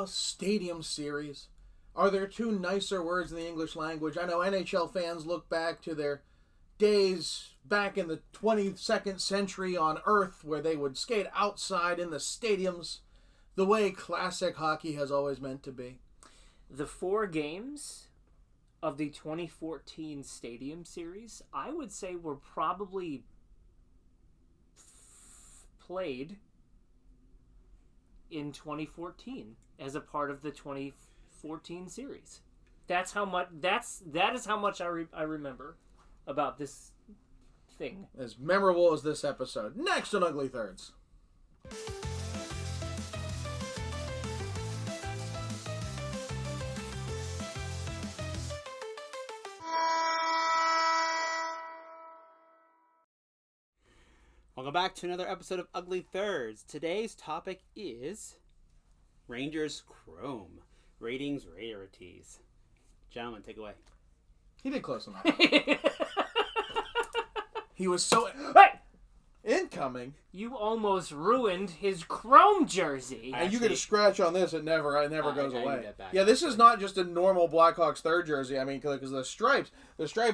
Stadium Series. Are there two nicer words in the English language? I know NHL fans look back to their days back in the 22nd century on Earth where they would skate outside in the stadiums the way classic hockey has always meant to be. The 4 games of the 2014 Stadium Series, I would say were probably played in 2014 as a part of the 2014 series. That is how much I remember about this thing. As memorable as this episode. Next on Ugly Thirds. Welcome back to another episode of Ugly Thirds. Today's topic is Rangers Chrome. Ratings, Rarities. Gentlemen, take away. He did close enough. He was so... Hey! Incoming. You almost ruined his Chrome jersey. And you get a scratch on this, it never goes I away. need that back. Yeah, this is not just a normal Blackhawks third jersey. I mean, because the stripes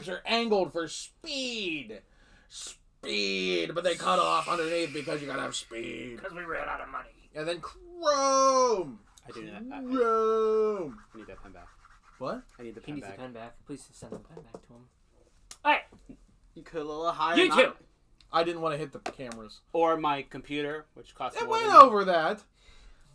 are angled for speed. But they cut off underneath because you gotta have speed. Because we ran out of money. And then Chrome. I do that. Chrome. I need that pen back. What? I need the He pen needs back. the pen back. Please send the pen back to him. Alright. You could a little higher. You too. I didn't want to hit the cameras. Or my computer, which costs It more went than over that.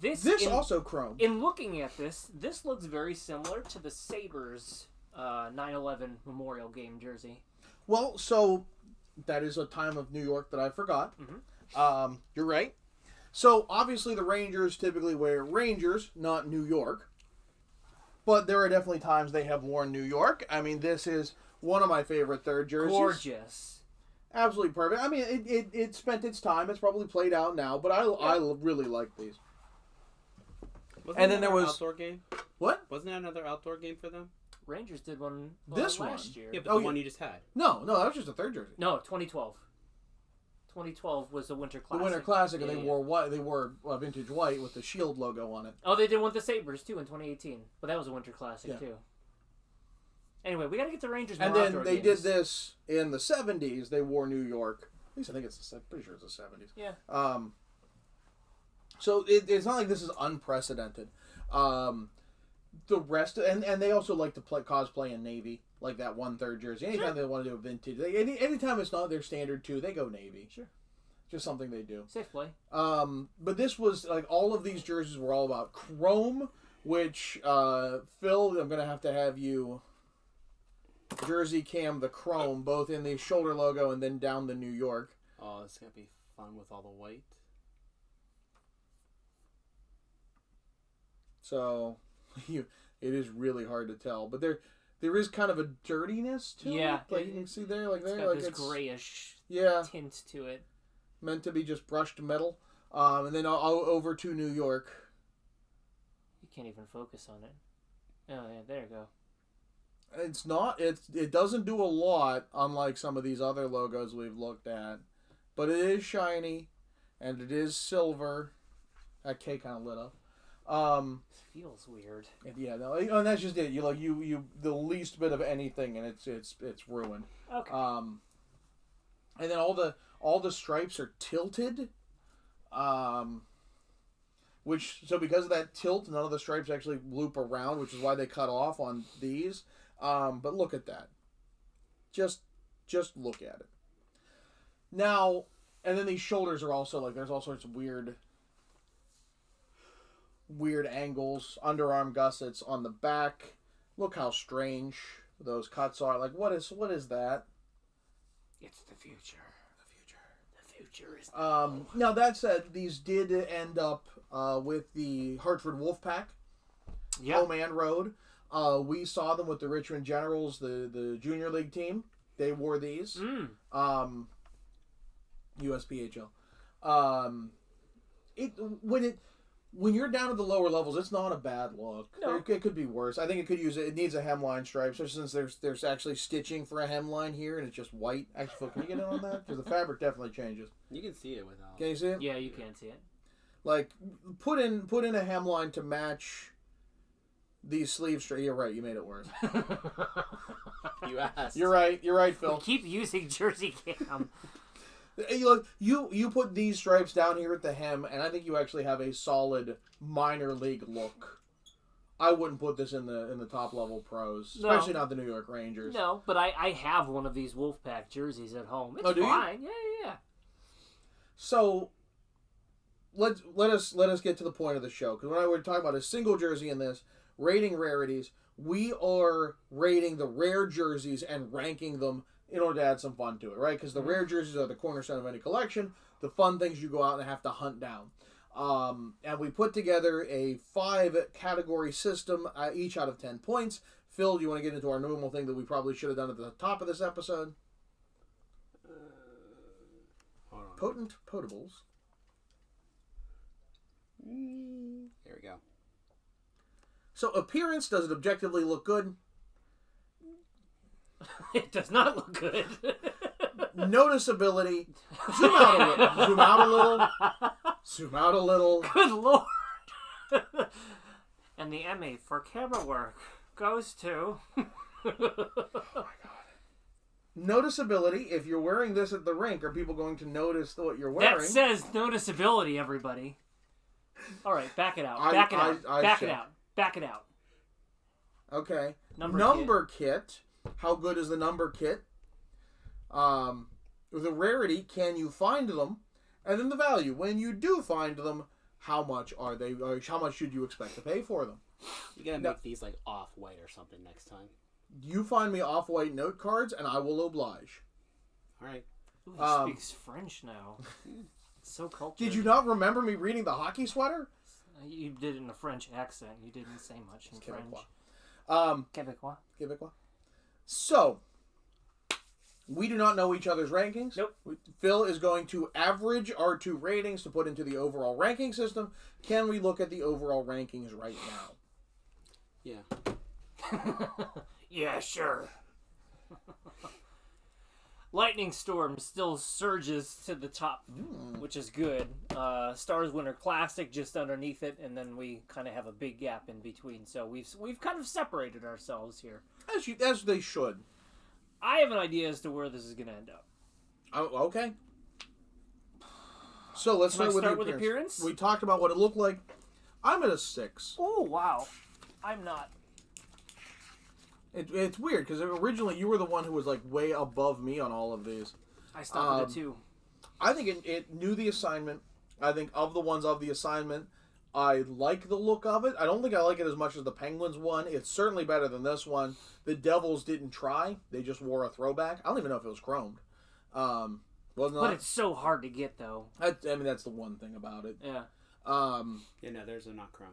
This also Chrome. In looking at this looks very similar to the Sabres 9/11 Memorial Game jersey. Well, so that is a time of New York that I forgot. Mm-hmm. You're right. So obviously the Rangers typically wear Rangers, not New York. But there are definitely times they have worn New York. I mean, this is one of my favorite third jerseys. Gorgeous. Absolutely perfect. I mean, it spent its time. It's probably played out now, but I really like these. And then there was outdoor game. What? Wasn't that another outdoor game for them? Rangers did one this last year. Yeah, but the one you just had. No, that was just a third jersey. No, 2012. 2012 was the Winter Classic. The Winter Classic, and they wore white. They wore vintage white with the Shield logo on it. Oh, they did one with the Sabres too in 2018, but that was a Winter Classic too. Anyway, we got to get the Rangers. And more then they games. did this in the 70s. They wore New York. At least I think it's pretty sure it's the 70s. Yeah. So it's not like this is unprecedented. The rest, and they also like to cosplay in Navy, like that one third jersey. Anytime they want to do a vintage, anytime it's not their standard two, they go Navy. Sure. Just something they do. Safe play. But this was like all of these jerseys were all about Chrome, which Phil, I'm gonna have you jersey cam the Chrome both in the shoulder logo and then down the New York. Oh, it's gonna be fun with all the white. So, it is really hard to tell, but there is kind of a dirtiness to it. Like you can see there, like it's there, got like this it's grayish tint to it. Meant to be just brushed metal. And then over to New York. You can't even focus on it. Oh yeah, there you go. It's not. It doesn't do a lot, unlike some of these other logos we've looked at, but it is shiny, and it is silver. That K kind of lit up. It feels weird. Yeah, no, and that's just it. You the least bit of anything, and it's ruined. Okay. And then all the stripes are tilted. So because of that tilt, none of the stripes actually loop around, which is why they cut off on these. But look at that. Just look at it. Now, and then these shoulders are also like there's all sorts of weird angles, underarm gussets on the back. Look how strange those cuts are. Like what is that? It's the future. The future is. Now that said, these did end up with the Hartford Wolfpack, home and road. We saw them with the Richmond Generals, the junior league team. They wore these. USPHL. When you're down at the lower levels, it's not a bad look. No. It could be worse. I think it needs a hemline stripe, especially since there's actually stitching for a hemline here, and it's just white. Actually, Phil, can you get in on that? Because the fabric definitely changes. You can see it without. Can you see it? Yeah, you can see it. Like, put in a hemline to match these sleeve straight. You're right. You made it worse. You asked. You're right. You're right, Phil. We keep using Jersey Cam. You put these stripes down here at the hem, and I think you actually have a solid minor league look. I wouldn't put this in the top level pros, especially not the New York Rangers. No, but I have one of these Wolfpack jerseys at home. It's do you? fine. Yeah. So let us get to the point of the show, because when we're talking about a single jersey in this, rating rarities, we are rating the rare jerseys and ranking them in order to add some fun to it, right? Because the rare jerseys are the cornerstone of any collection, the fun things you go out and have to hunt down. And we put together a 5-category system, each out of 10 points. Phil, do you want to get into our normal thing that we probably should have done at the top of this episode? Hold on. Potent potables. There we go. So, appearance, does it objectively look good? It does not look good. Noticeability. Zoom out a little. Zoom out a little. Zoom out a little. Good lord. And the Emmy for camera work goes to... Oh my god. Noticeability. If you're wearing this at the rink, are people going to notice what you're wearing? That says noticeability, everybody. All right, back it out. Back it out. Okay. Number kit. How good is the number kit? The rarity, can you find them? And then the value. When you do find them, how much are they? Or how much should you expect to pay for them? You gotta make these like off-white or something next time. You find me off-white note cards, and I will oblige. All right. Ooh, he speaks French now. It's so cultured. Did you not remember me reading the hockey sweater? You did it in a French accent. You didn't say much in French. Québécois. Québécois. So, we do not know each other's rankings. Nope. Phil is going to average our 2 ratings to put into the overall ranking system. Can we look at the overall rankings right now? Yeah. Yeah, sure. Lightning Storm still surges to the top, which is good. Stars Winter Classic just underneath it, and then we kind of have a big gap in between. So we've kind of separated ourselves here. As they should. I have an idea as to where this is going to end up. Oh, okay. So let's start with appearance. We talked about what it looked like. I'm at a 6. Oh, wow. I'm not. It's weird, because originally you were the one who was like way above me on all of these. I stopped at a 2. I think it knew the assignment. I think of the ones of the assignment, I like the look of it. I don't think I like it as much as the Penguins one. It's certainly better than this one. The Devils didn't try. They just wore a throwback. I don't even know if it was chromed. But it's so hard to get, though. I mean, that's the one thing about it. Yeah. Yeah, no, there's a not chrome.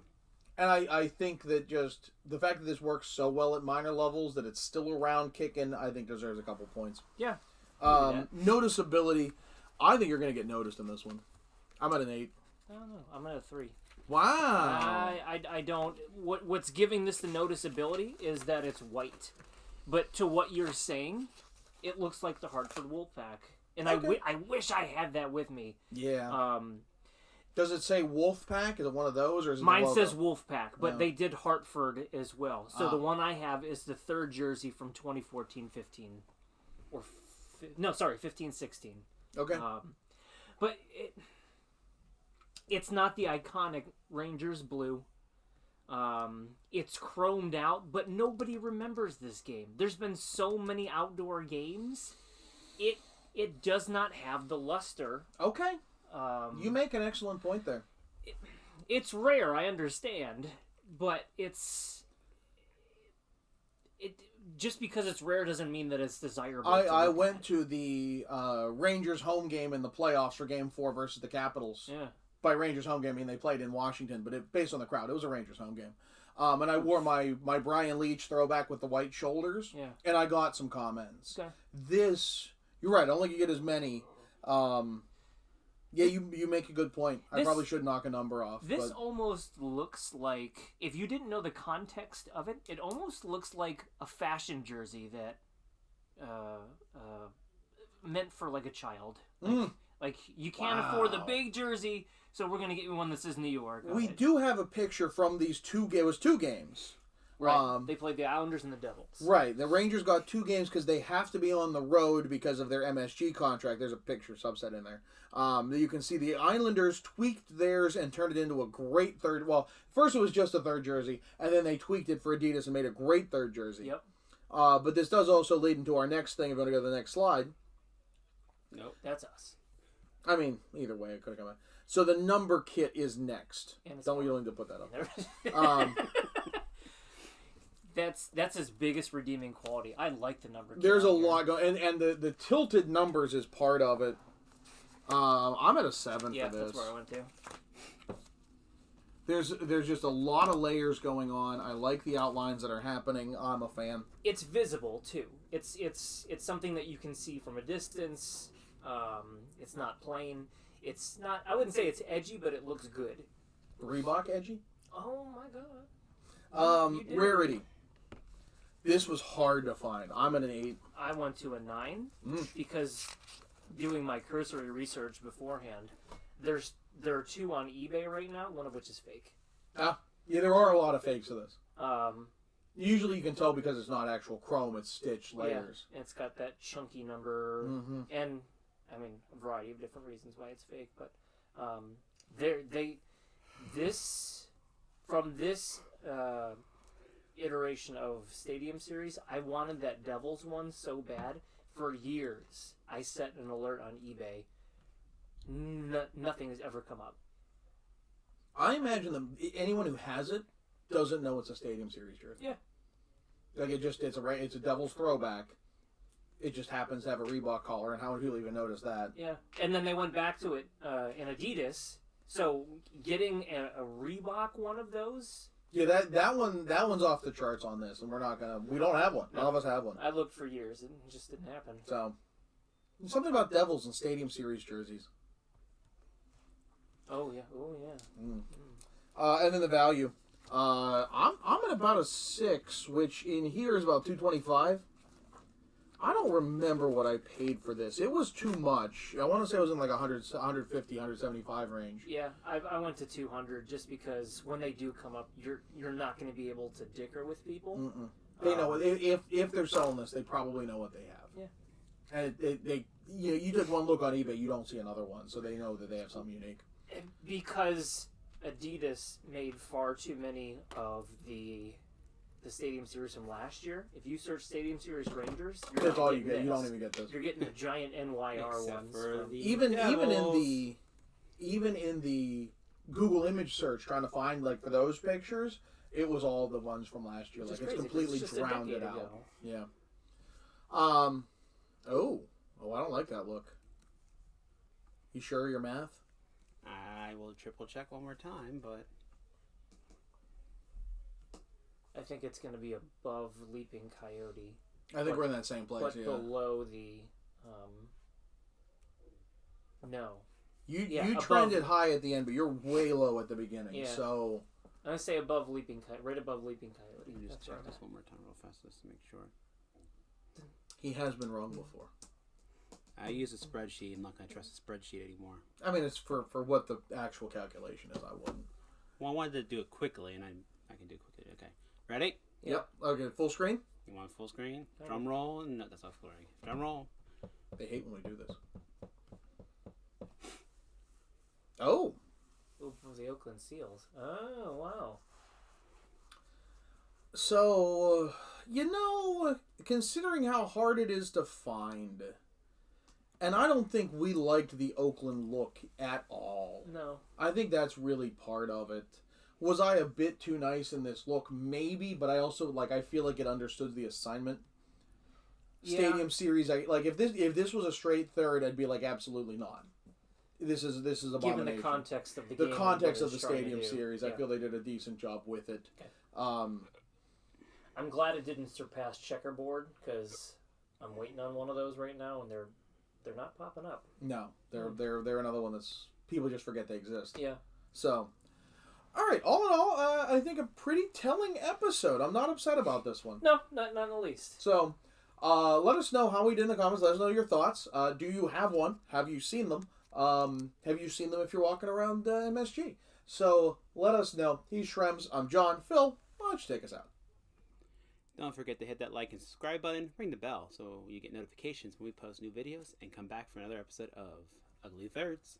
And I think that just the fact that this works so well at minor levels, that it's still around kicking, I think deserves a couple points. Yeah. Noticeability, I think you're going to get noticed in this one. I'm at an 8. I don't know. I'm at a 3. Wow. I don't... What's giving this the noticeability is that it's white. But to what you're saying, it looks like the Hartford Wolfpack. And okay. I wish I had that with me. Yeah. Does it say Wolfpack? Is it one of those? Or is it Mine says Wolfpack, but No. they did Hartford as well. So the one I have is the 3rd jersey from 2014-15. Or... 15-16. Okay. But it's not the iconic Rangers blue. It's chromed out, but nobody remembers this game. There's been so many outdoor games. It does not have the luster. Okay. You make an excellent point there. It's rare, I understand, but it's... Just because it's rare doesn't mean that it's desirable. I went to the Rangers home game in the playoffs for Game 4 versus the Capitals. Yeah. By Rangers home game, I mean they played in Washington, but based on the crowd, it was a Rangers home game. And I wore my Brian Leach throwback with the white shoulders. Yeah. And I got some comments. Okay. This, you're right, I don't think you get as many. Yeah, you make a good point. I probably should knock a number off. This almost looks like, if you didn't know the context of it, it almost looks like a fashion jersey that meant for like a child. Like, you can't afford the big jersey, so we're going to get you one that says New York. We do have a picture from these it was 2 games. Right. They played the Islanders and the Devils. Right. The Rangers got 2 games because they have to be on the road because of their MSG contract. There's a picture subset in there. You can see the Islanders tweaked theirs and turned it into a great third. Well, first it was just a third jersey, and then they tweaked it for Adidas and made a great third jersey. Yep. But this does also lead into our next thing. If you want to go to the next slide. Nope. That's us. I mean, either way, it could have come out. So the number kit is next. Don't we need to put that up? That's his biggest redeeming quality. I like the number. There's a lot going, and the tilted numbers is part of it. I'm at a 7 for this. Yeah, that's where I went to. There's just a lot of layers going on. I like the outlines that are happening. I'm a fan. It's visible too. It's something that you can see from a distance. It's not plain. It's not. I wouldn't say it's edgy, but it looks good. Reebok edgy? Oh my god. Rarity. This was hard to find. I'm at an 8. I went to a 9 because doing my cursory research beforehand, there are 2 on eBay right now, one of which is fake. Yeah, there are a lot of fakes of this. Um, Usually you can tell because it's not actual chrome, it's stitched layers. Yeah, and it's got that chunky number, and I mean a variety of different reasons why it's fake. But from this iteration of Stadium Series, I wanted that Devils one so bad. For years, I set an alert on eBay. Nothing has ever come up. I imagine that anyone who has it doesn't know it's a Stadium Series jersey. Yeah. Like it's a Devils throwback. It just happens to have a Reebok collar, and how would people even notice that? Yeah, and then they went back to it in Adidas. So getting a Reebok one of those. Yeah, that one's off the charts on this, and we don't have one. None of us have one. I looked for years, and it just didn't happen. So, something about Devils and Stadium Series jerseys. Oh yeah. And then the value. I'm at about a 6, which in here is about $225. I don't remember what I paid for this. It was too much. I want to say it was in like 150, 175 range. Yeah, I went to 200 just because when they do come up, you're not going to be able to dicker with people. They know if they're selling this, they probably know what they have. Yeah, and you take one look on eBay, you don't see another one, so they know that they have something unique. Because Adidas made far too many of the Stadium Series from last year. If you search Stadium Series Rangers, that's all you get. You don't even get this. You're getting the giant NYR ones. Even in the Google image search, trying to find like for those pictures, it was all the ones from last year. Like it's completely drowned it out. Yeah. Oh, I don't like that look. You sure your math? I will triple check one more time, but I think it's going to be above Leaping Coyote. I think we're in that same place, but below the... no. You trended high at the end, but you're way low at the beginning, yeah. So... I'm going to say above Leaping Coyote, right above Leaping Coyote. Let me just check this one more time real fast just to make sure. He has been wrong before. I use a spreadsheet. I'm not going to trust a spreadsheet anymore. I mean, it's for what the actual calculation is. I wouldn't. Well, I wanted to do it quickly, and I can do it quickly. Okay. Ready? Yep. Okay, full screen? You want full screen? Drum roll? No, that's not full screen. Drum roll. They hate when we do this. Oh! Ooh, the Oakland Seals. Oh, wow. So, considering how hard it is to find... And I don't think we liked the Oakland look at all. No. I think that's really part of it. Was I a bit too nice in this look? Maybe, but I also I feel like it understood the assignment. Yeah. Stadium Series, if this was a straight third, I'd be like absolutely not. This is abomination. Given the context of the game, the context of the Stadium Series, yeah. I feel they did a decent job with it. Okay. I'm glad it didn't surpass Checkerboard because I'm waiting on one of those right now, and they're not popping up. No, they're another one that's people just forget they exist. Yeah. So, all right. All in all, I think a pretty telling episode. I'm not upset about this one. No, not in the least. So, let us know how we did in the comments. Let us know your thoughts. Do you have one? Have you seen them? Have you seen them if you're walking around MSG? So let us know. He's Shrems. I'm John. Phil, why don't you take us out? Don't forget to hit that like and subscribe button, ring the bell so you get notifications when we post new videos, and come back for another episode of Ugly Thirds.